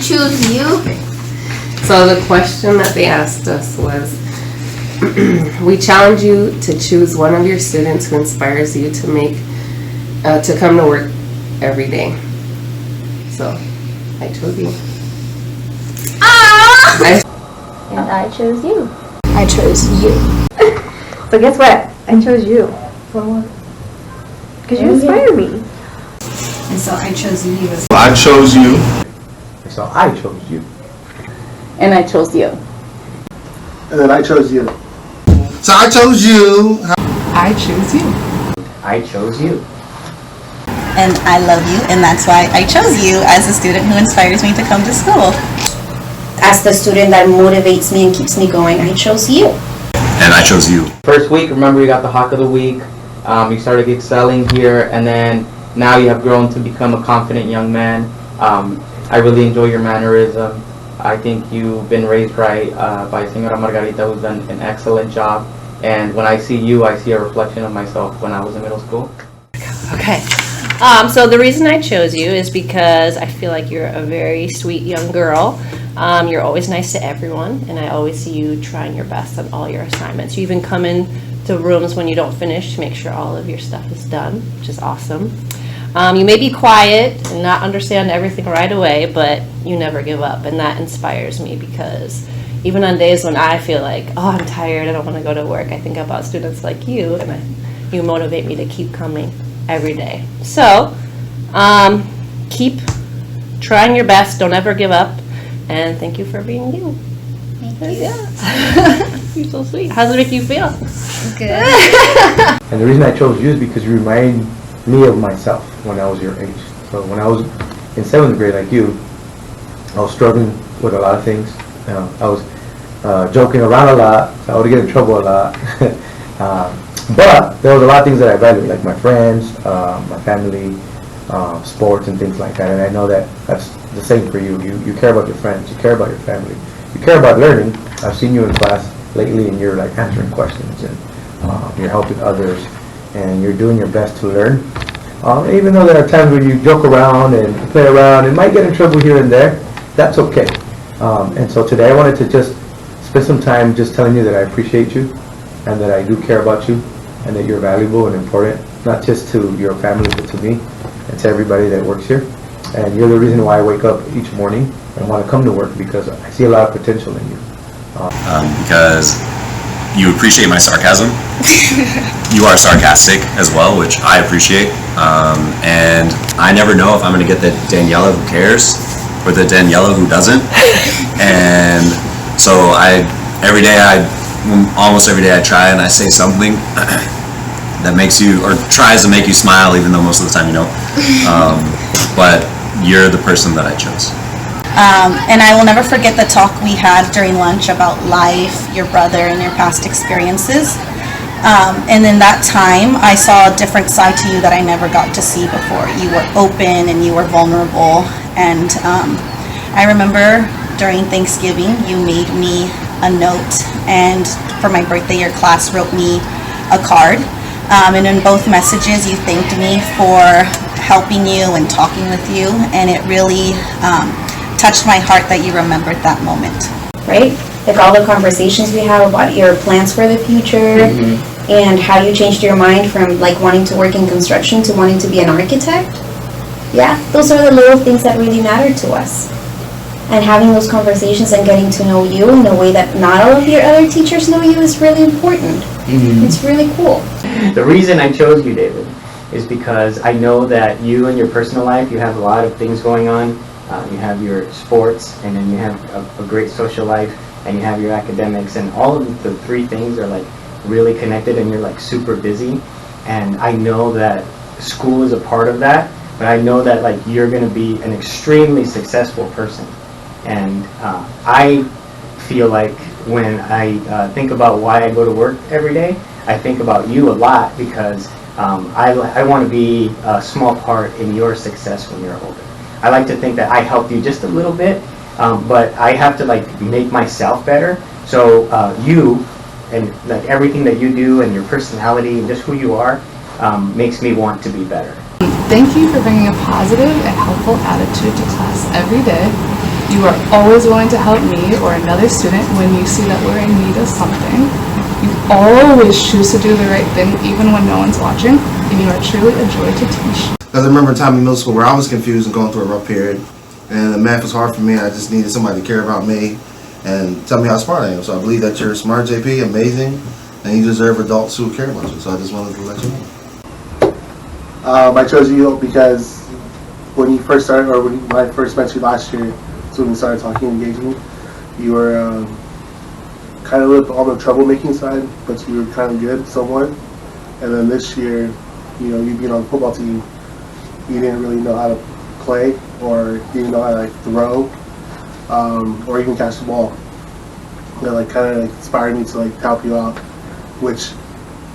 choose you. So the question that they asked us was, we challenge you to choose one of your students who inspires you to come to work every day. So I chose you. And I chose you. I chose you. So guess what? I chose you. For what? Because you inspire me. And so I chose you. I chose you. So I chose you. And I chose you. And then I chose you. So I chose you. I choose you. I chose you. And I love you, and that's why I chose you as a student who inspires me to come to school. As the student that motivates me and keeps me going, I chose you. And I chose you. First week, remember you got the Hawk of the Week. You started excelling here, and then now you have grown to become a confident young man. I really enjoy your mannerism. I think you've been raised right by Señora Margarita, who's done an excellent job. And when I see you, I see a reflection of myself when I was in middle school. Okay. So the reason I chose you is because I feel like you're a very sweet young girl. You're always nice to everyone, and I always see you trying your best on all your assignments. You even come in to rooms when you don't finish to make sure all of your stuff is done, which is awesome. You may be quiet and not understand everything right away, but you never give up, and that inspires me because even on days when I feel like, oh, I'm tired, I don't want to go to work, I think about students like you, and you motivate me to keep coming every day. So keep trying your best, don't ever give up, and thank you for being you. Thank you. Yeah. You're so sweet. How does it make you feel? Good. And the reason I chose you is because you remind me of myself when I was your age. So when I was in 7th grade like you, I was struggling with a lot of things. I was joking around a lot, so I would get in trouble a lot. But there was a lot of things that I valued, like my friends, my family, sports and things like that. And I know that that's the same for you. You care about your friends, you care about your family, you care about learning. I've seen you in class lately and you're like answering questions and you're helping others and you're doing your best to learn. Even though there are times where you joke around and play around and might get in trouble here and there, that's okay. And so today I wanted to just spend some time just telling you that I appreciate you and that I do care about you and that you're valuable and important, not just to your family but to me and to everybody that works here. And you're the reason why I wake up each morning and want to come to work because I see a lot of potential in you. Because you appreciate my sarcasm. You are sarcastic as well, which I appreciate. And I never know if I'm going to get the Daniela who cares or the Daniela who doesn't. And so almost every day I try and I say something that makes you, or tries to make you smile, even though most of the time you don't. But you're the person that I chose. And I will never forget the talk we had during lunch about life, your brother, and your past experiences. And in that time, I saw a different side to you that I never got to see before. You were open and you were vulnerable. And I remember during Thanksgiving, you made me a note. And for my birthday, your class wrote me a card. And in both messages, you thanked me for helping you and talking with you. And it really touched my heart that you remembered that moment. Right? Like all the conversations we have about your plans for the future and how you changed your mind from like wanting to work in construction to wanting to be an architect. Yeah, those are the little things that really matter to us. And having those conversations and getting to know you in a way that not all of your other teachers know you is really important. It's really cool. The reason I chose you, David, is because I know that you in your personal life, you have a lot of things going on. You have your sports, and then you have a great social life, and you have your academics, and all of the three things are like really connected, and you're like super busy. And I know that school is a part of that, but I know that like you're going to be an extremely successful person. And I feel like when I think about why I go to work every day, I think about you a lot because I want to be a small part in your success when you're older. I like to think that I helped you just a little bit, but I have to like make myself better. So you and like everything that you do and your personality and just who you are makes me want to be better. Thank you for bringing a positive and helpful attitude to class every day. You are always willing to help me or another student when you see that we're in need of something. You always choose to do the right thing even when no one's watching, and you are truly a joy to teach. Because I remember a time in middle school where I was confused and going through a rough period, and the math was hard for me. I just needed somebody to care about me and tell me how smart I am. So I believe that you're smart, JP, amazing, and you deserve adults who care about you. So I just wanted to let you know. I chose you because when you first started, or when I first met you last year, so when we started talking and engaging, you were kind of on the troublemaking side, but you were kind of good somewhat. And then this year, you know, you being on the football team, you didn't really know how to play, or you didn't know how to like throw, or even catch the ball. That like kind of like inspired me to like help you out, which,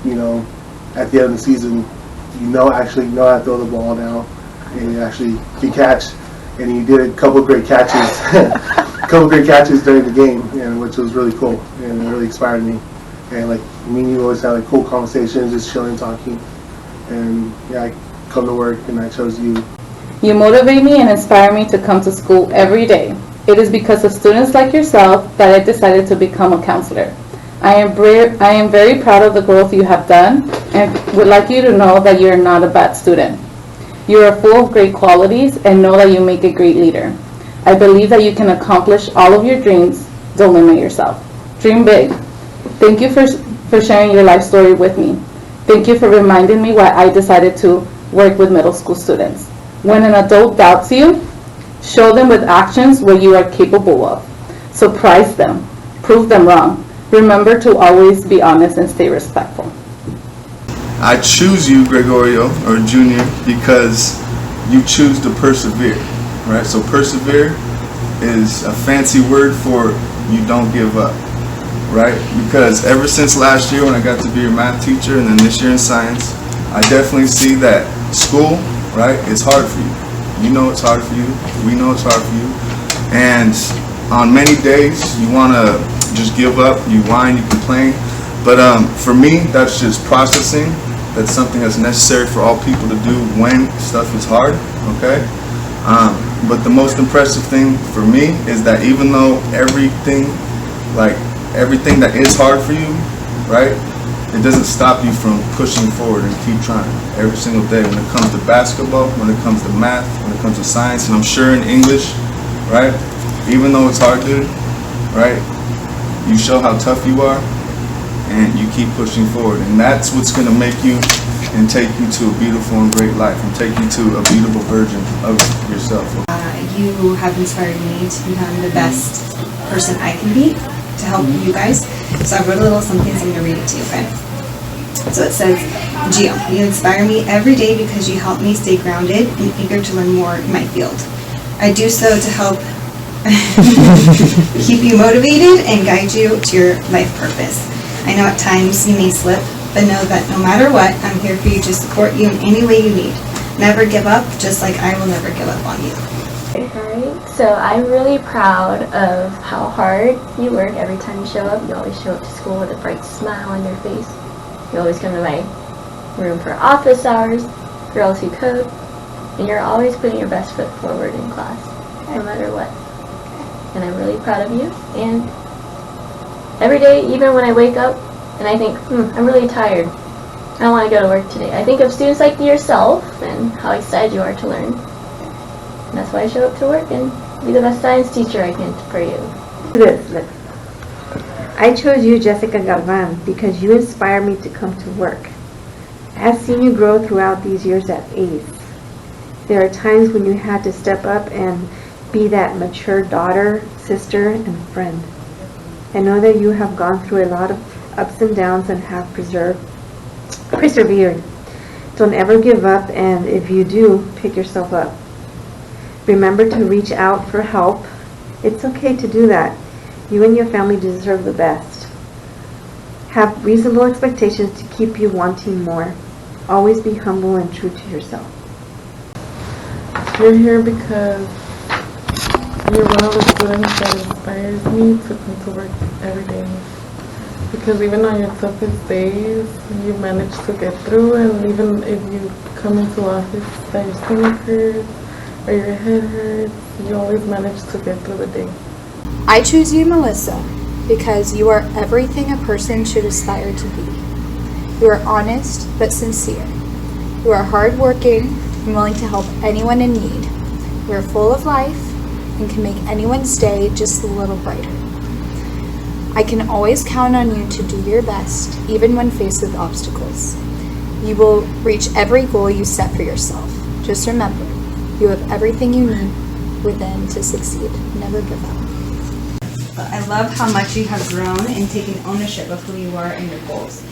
you know, at the end of the season, actually know how to throw the ball now, and you actually can catch, and you did a couple of great catches, during the game, and which was really cool, and it really inspired me. And like me and you always had like cool conversations, just chilling, talking, and yeah, I come to work and I chose you. You motivate me and inspire me to come to school every day. It is because of students like yourself that I decided to become a counselor. I am very proud of the growth you have done and would like you to know that you are not a bad student. You are full of great qualities and know that you make a great leader. I believe that you can accomplish all of your dreams. Don't limit yourself. Dream big. Thank you for sharing your life story with me. Thank you for reminding me why I decided to work with middle school students. When an adult doubts you, show them with actions what you are capable of. Surprise them. Prove them wrong. Remember to always be honest and stay respectful. I choose you, Gregorio, or Junior, because you choose to persevere, right? So persevere is a fancy word for you don't give up, right? Because ever since last year when I got to be your math teacher, and then this year in science, I definitely see that school, right, is hard for you. You know it's hard for you. We know it's hard for you. And on many days, you want to just give up, you whine, you complain. But for me, that's just processing. That's something that's necessary for all people to do when stuff is hard, okay? But the most impressive thing for me is that even though everything that is hard for you, right, it doesn't stop you from pushing forward and keep trying every single day when it comes to basketball, when it comes to math, when it comes to science, and I'm sure in English, right, even though it's hard, dude, right, you show how tough you are, and you keep pushing forward, and that's what's going to make you and take you to a beautiful and great life, and take you to a beautiful version of yourself. You have inspired me to become the best person I can be to help you guys. So I wrote a little something, so I'm going to read it to you, okay? So it says, Gio, you inspire me every day because you help me stay grounded and eager to learn more in my field. I do so to help keep you motivated and guide you to your life purpose. I know at times you may slip, but know that no matter what, I'm here for you to support you in any way you need. Never give up, just like I will never give up on you. Alright, so I'm really proud of how hard you work every time you show up. You always show up to school with a bright smile on your face. You always come to my room for office hours, girls who code, and you're always putting your best foot forward in class, no matter what. And I'm really proud of you, and every day, even when I wake up and I think, I'm really tired, I don't want to go to work today, I think of students like yourself and how excited you are to learn. And that's why I show up to work and be the best science teacher I can for you. Look. I chose you, Jessica Galvan, because you inspire me to come to work. I have seen you grow throughout these years at ACE. There are times when you had to step up and be that mature daughter, sister, and friend. I know that you have gone through a lot of ups and downs and have persevered. Don't ever give up, and if you do, pick yourself up. Remember to reach out for help. It's okay to do that. You and your family deserve the best. Have reasonable expectations to keep you wanting more. Always be humble and true to yourself. You're here because you're one of the students that inspires me to come to work every day. Because even on your toughest days, you manage to get through, and even if you come into office that your stomach hurts or your head hurts, you always manage to get through the day. I choose you, Melissa, because you are everything a person should aspire to be. You are honest but sincere. You are hardworking and willing to help anyone in need. You are full of life and can make anyone's day just a little brighter. I can always count on you to do your best, even when faced with obstacles. You will reach every goal you set for yourself. Just remember, you have everything you need within to succeed. Never give up. I love how much you have grown and taken ownership of who you are and your goals.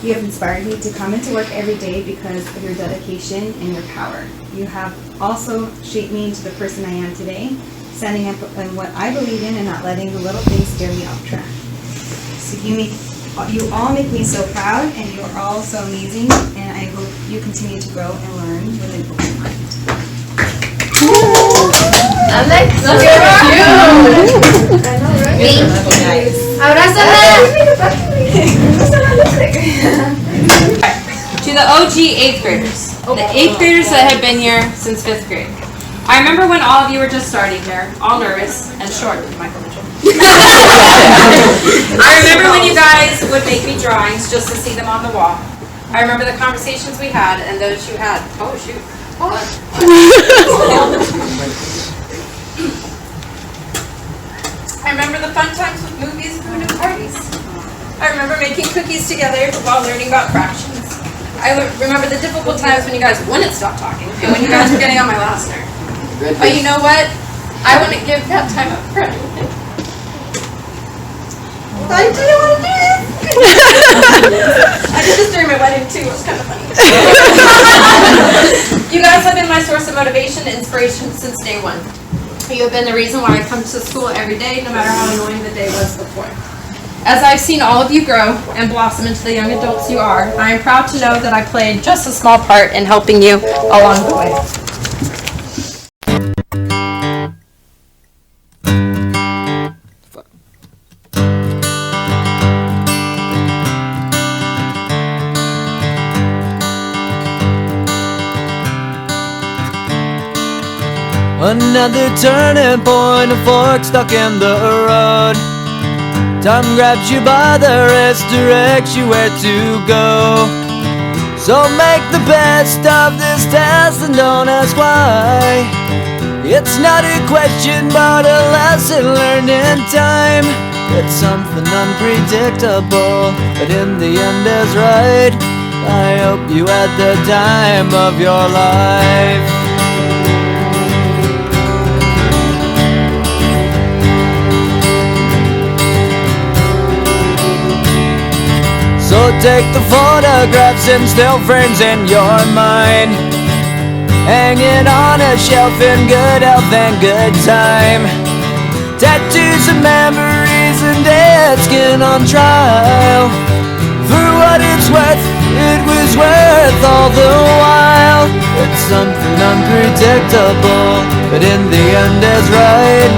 You have inspired me to come into work every day because of your dedication and your power. You have also shaped me into the person I am today, standing up in what I believe in and not letting the little things steer me off track. So you all make me so proud, and you are all so amazing, and I hope you continue to grow and learn with an open mind. I'm like, look at you. To the OG 8th graders, the 8th graders that have been here since 5th grade. I remember when all of you were just starting here, all nervous and short, Michael Mitchell. I remember when you guys would make me drawings just to see them on the wall. I remember the conversations we had and those you had. Oh shoot. I remember the fun times with movies, food, and parties. I remember making cookies together while learning about fractions. I remember the difficult times when you guys wouldn't stop talking and when you guys were getting on my last nerve. But you know what? I wouldn't give that time up for anything. I didn't want to do this. I did this during my wedding too. It was kind of funny. You guys have been my source of motivation and inspiration since day one. You have been the reason why I come to school every day, no matter how annoying the day was before. As I've seen all of you grow and blossom into the young adults you are, I am proud to know that I played just a small part in helping you along the way. Another turning point, a fork stuck in the road. Time grabs you by the wrist, directs you where to go. So make the best of this test and don't ask why. It's not a question but a lesson learned in time. It's something unpredictable, but in the end is right. I hope you had the time of your life. So take the photographs and still frames in your mind, hanging on a shelf in good health and good time. Tattoos and memories and dead skin on trial. For what it's worth, it was worth all the while. It's something unpredictable, but in the end is right.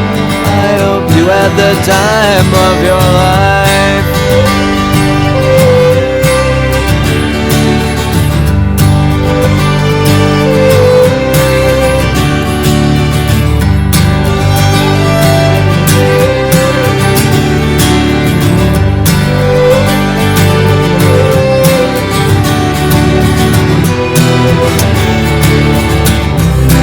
I hope you had the time of your life.